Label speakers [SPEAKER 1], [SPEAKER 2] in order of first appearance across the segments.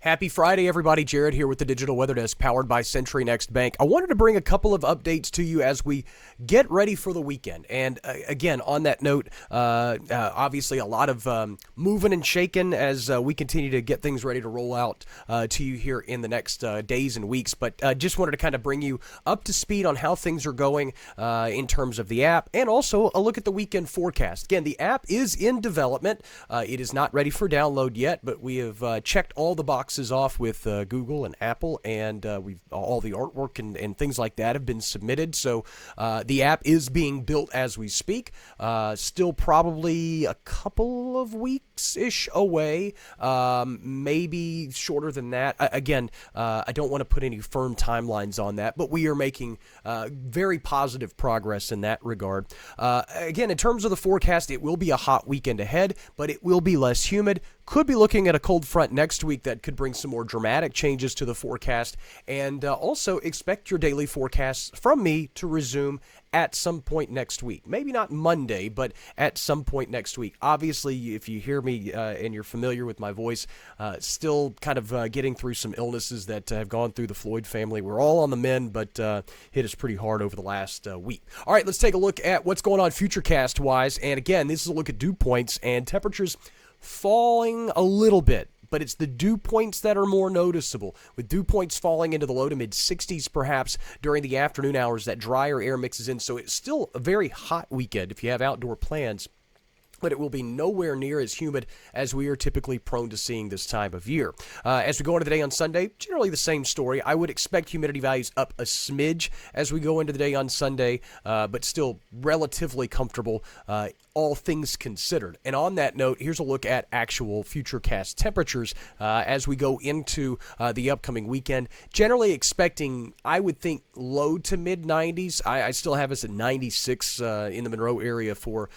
[SPEAKER 1] Happy Friday, everybody. Jared here with the Digital Weather Desk, powered by Century Next Bank. I wanted to bring a couple of updates to you as we get ready for the weekend. And again, on that note, obviously a lot of moving and shaking as we continue to get things ready to roll out to you here in the next days and weeks. But just wanted to kind of bring you up to speed on how things are going in terms of the app, and also a look at the weekend forecast. Again, the app is in development. It is not ready for download yet, but we have checked all the boxes off with Google and Apple, and we've all the artwork and things like that have been submitted. So the app is being built as we speak. Still probably a couple of weeks-ish away, maybe shorter than that. Again, I don't want to put any firm timelines on that, but we are making very positive progress in that regard. Again, in terms of the forecast, it will be a hot weekend ahead, but it will be less humid. Could be looking at a cold front next week that could bring some more dramatic changes to the forecast. And also expect your daily forecasts from me to resume at some point next week. Maybe not Monday, but at some point next week. Obviously, if you hear me and you're familiar with my voice, still kind of getting through some illnesses that have gone through the Floyd family. We're all on the mend, but hit us pretty hard over the last week. All right, let's take a look at what's going on futurecast-wise. And again, this is a look at dew points and temperatures falling a little bit, but it's the dew points that are more noticeable, with dew points falling into the low to mid 60s perhaps during the afternoon hours. That drier air mixes in, so it's still a very hot weekend if you have outdoor plans, but it will be nowhere near as humid as we are typically prone to seeing this time of year. As we go into the day on Sunday, generally the same story. I would expect humidity values up a smidge as we go into the day on Sunday, but still relatively comfortable, all things considered. And on that note, here's a look at actual futurecast temperatures as we go into the upcoming weekend. Generally expecting, I would think, low to mid 90s. I still have us at 96 in the Monroe area for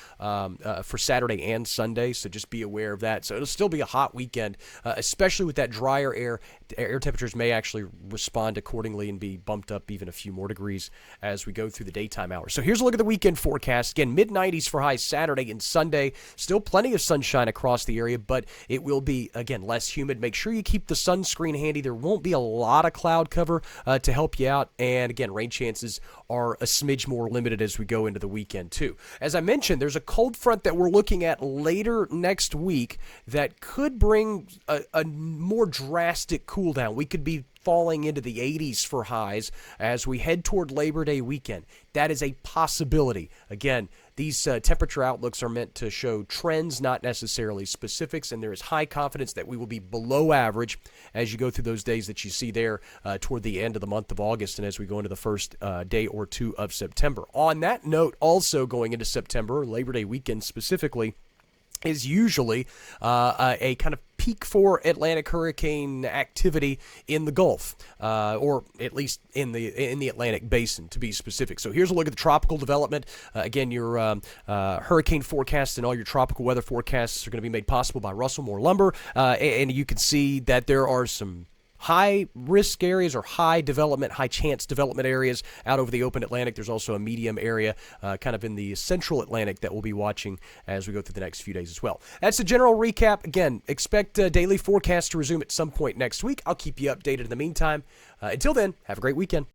[SPEAKER 1] Saturday and Sunday, so just be aware of that. So it'll still be a hot weekend, especially with that drier air. Air temperatures may actually respond accordingly and be bumped up even a few more degrees as we go through the daytime hours. So here's a look at the weekend forecast. Again, mid-90s for highs Saturday and Sunday. Still plenty of sunshine across the area, but it will be, again, less humid. Make sure you keep the sunscreen handy. There won't be a lot of cloud cover to help you out. And again, rain chances are a smidge more limited as we go into the weekend, too. As I mentioned, there's a cold front that we're looking at later next week that could bring a more drastic cool down. We could be falling into the 80s for highs as we head toward Labor Day weekend. That is a possibility. Again, these temperature outlooks are meant to show trends, not necessarily specifics, and there is high confidence that we will be below average as you go through those days that you see there toward the end of the month of August and as we go into the first day or two of September. On that note, also going into September, Labor Day weekend specifically, is usually a kind of peak for Atlantic hurricane activity in the Gulf, or at least in the Atlantic Basin, to be specific. So here's a look at the tropical development. Again, your hurricane forecasts and all your tropical weather forecasts are going to be made possible by Russell Moore Lumber, and you can see that there are some high risk areas or high chance development areas out over the open Atlantic. There's also a medium area kind of in the central Atlantic that we'll be watching as we go through the next few days as well. That's a general recap. Again, expect daily forecasts to resume at some point next week. I'll keep you updated in the meantime. Until then, have a great weekend.